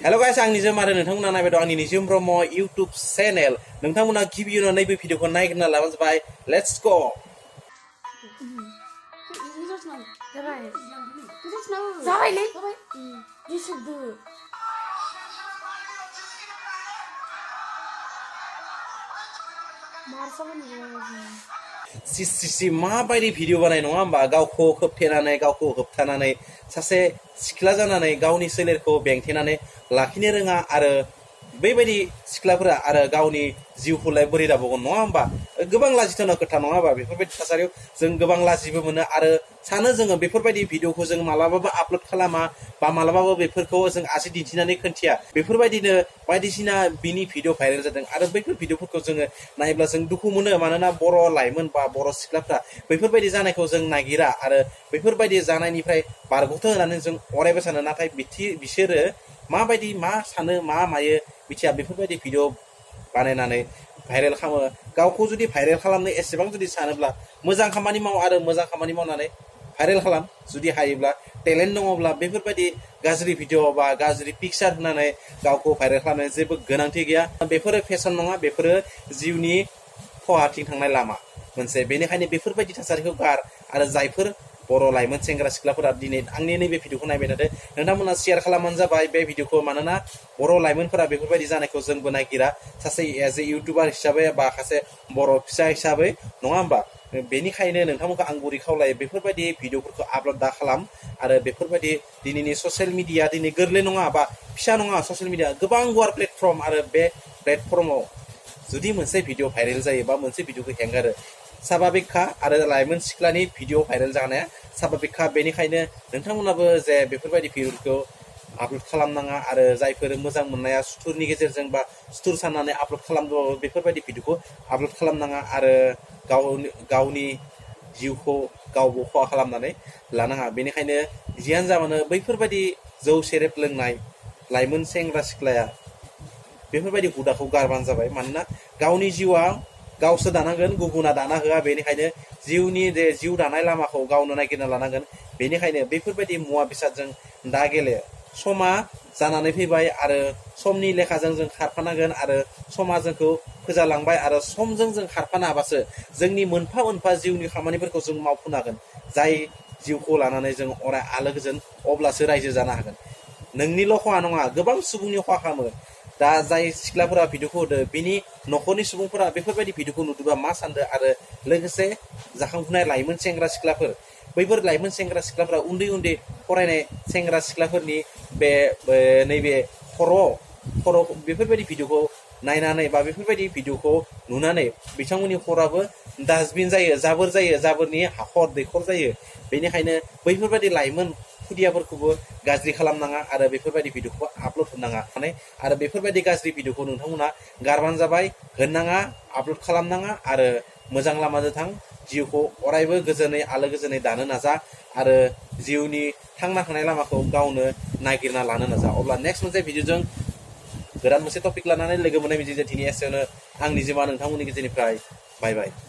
hello guys आं निजोम आरो नोंथांमोना नायबाय दं आंनि निजोम ब्रह्म इउट्युब चेनेल नोंथांमोना गिबियावनो नैबे भिडिअखौ नायग्रोना लाबानो जाबाय लेट्स गो जाबायलै दिसुदो सि माबायदि भिडिअ बानाय नङा होमबा गावखौ खोबथेनानै गावखौ होबथानानै सासे सिख्ला जानानै गावनि सोलेरखौ बेंथेनानै लाखिनो रोङा आरो बेबायदि सिख्लाफोरा आरो गावनि जिउखौलाय बोरै दाबावगोन नङा होमबा गोबां लाजिथावना खोथा नङा होमबा बेफोरबायदि थासारियाव जों गोबां लाजिबो मोनो आरो सानो जोङो बेफोरबायदि भिडिअखौ जों मालाबाबो आपल'ड खालामा बा मालाबाबो बेफोरखौ जों आसि दिन्थिनानै खोन्थिया बेफोरबायदिनो बायदिसिना बिनि भिडिअ भाइरेल जादों आरो बैफोर भिडिअफोरखौ जोङो नायोब्ला जों दुखु मोनो मानोना बर' लाइमोन बा बर' सिख्लाफ्रा बैफोरबायदि जानायखौ जों नागिरा आरो बैफोरबायदि जानायनिफ्राय बारग'थों होननानै जों अरायबो सानो नाथाय बिसोरो माबायदि मा सानो मा मायो मिथिया बेफोरबायदि भिडिअ बानायनानै भाइरेल खालामो गावखौ जुदि भाइरेल खालामनो एसेबां जुदि सानोब्ला मोजां खामानि माव आरो मोजां खामानि मावनानै भाइरेल खालाम जुदि हायोब्ला टेलेन्ट दङब्ला बेफोरबायदि गाज्रि भिडिअ बा गाज्रि पिक्सार होनानै गावखौ भाइरेल खालामनाय जेबो गोनांथि गैया बेफोरो फेसन नङा बेफोरो जिउनि खहाथिं थांनाय लामा मोनसे बेनिखायनो बेफोरबायदि थासारिखौ गार आरो जायफोर बर' लाइमोन सेंग्रा सिख्लाफोरा दिनै आंनि नैबे भिडिअखौ नायबाय थादों नोंथांमोना शेयार खालामबानो जाबाय बे भिडिअखौ मानोना बर' लाइमोनफोरा बेफोरबायदि जानायखौ जोंबो नागिरा सासे एज ए इउटुबार हिसाबै बा सासे बर' फिसा हिसाबै नङा होमबा बेनिखायनो नोंथांमोनखौ आं गुरै खावलायो बेफोरबायदि भिडिअफोरखौ आपल'ड दा खालाम आरो बेफोरबायदि दिनैनि ससियेल मिडिया दिनै गोरलै नङा बा फिसा नङा ससियेल मिडिया गोबां गुवार प्लेटफर्म आरो बे प्लेटफर्माव जुदि मोनसे भिडिअ भाइरेल जायो बा मोनसे भिडिअखौ हेंगारो साभाबिकखा आरो लाइमोन सिख्लानि भिडिअ भाइरेल जानाया साभाबिकखा बेनिखायनो नोंथांमोनाबो जे बेफोरबायदि भिडिअखौ आपल'ड खालामनाङा आरो जायफोर मोजां मोननाया सुथुरनि गेजेरजों बा सुथुर साननानै आपल'ड खालामदोंबाबो बेफोरबायदि भिडिअखौ आपल'ड खालामनाङा आरो गावनि जिउखौ गावबो खहा खालामनानै लानाङा बेनिखायनो जियानो जाबानो बैफोरबायदि जौ सेरेब लोंनाय लाइमोन सेंग्रा सिख्लाया बेफोरबायदि हुदाखौ गारबानो जाबाय मानोना गावनि जिउआ गावसो दानांगोन गुबुना दाना होआ बेनिखायनो जिउनि जे जिउ दानाय लामाखौ गावनो नागिरना लानांगोन बेनिखायनो बेफोरबायदि मुवा बेसादजों दा गेले समा जानानै फैबाय आरो समनि लेखाजों जों खारफानांगोन आरो समा जोंखौ फोजालांबाय आरो समजों जों खारफानो हाबासो जोंनि मोनफा मोनफा जिउनि खामानिफोरखौ जों मावफुंनो हागोन जाय जिउखौ लानानै जों अराय आलो गोजोन अब्लासो रायजो जानो हागोन नोंनिल' खहा नङा गोबां सुबुंनि खहा खालामो दा जाय सिख्लाफोरा भिडिअखौ होदो बिनि न'खरनि सुबुंफोरा बेफोरबायदि भिडिअखौ नुदोंबा मा सानदों आरो लोगोसे जाखांफुनाय लाइमोन सेंग्रा सिख्लाफोर बैफोर लाइमोन सेंग्रा सिख्लाफोरा उन्दै उन्दै फरायनाय सेंग्रा सिख्लाफोरनि बे नैबे खर' बेफोरबायदि भिडिअखौ नायनानै बा बेफोरबायदि भिडिअखौ नुनानै बिथांमोननि खर'आबो डास्टबिन जायो जाबोरनि हाखर दैखर जायो बेनिखायनो बैफोरबायदि लाइमोन खुदियाफोरखौबो गाज्रि खालामनाङा आरो बेफोरबायदि भिडिअखौबो आपल'ड होनाङा आरो बेफोरबायदि गाज्रि भिडिअखौ नोंथांमोना गारबानो जाबाय होननाङा आपल'ड खालामनाङा आरो मोजां लामाजों थां जिउखौ अरायबो गोजोनै आलो गोजोनै दानो नाजा आरो जिउनि थांना थानाय लामाखौ गावनो नागिरना लानो नाजा अब्ला नेक्स्ट मोनसे भिडिअजों गोदान मोनसे टपिक लानानै लोगो मोननाय मिजिंजों दिनै एसेयावनो आं निजोमा नोंथांमोननि गेजेरनिफ्राय बाय बाय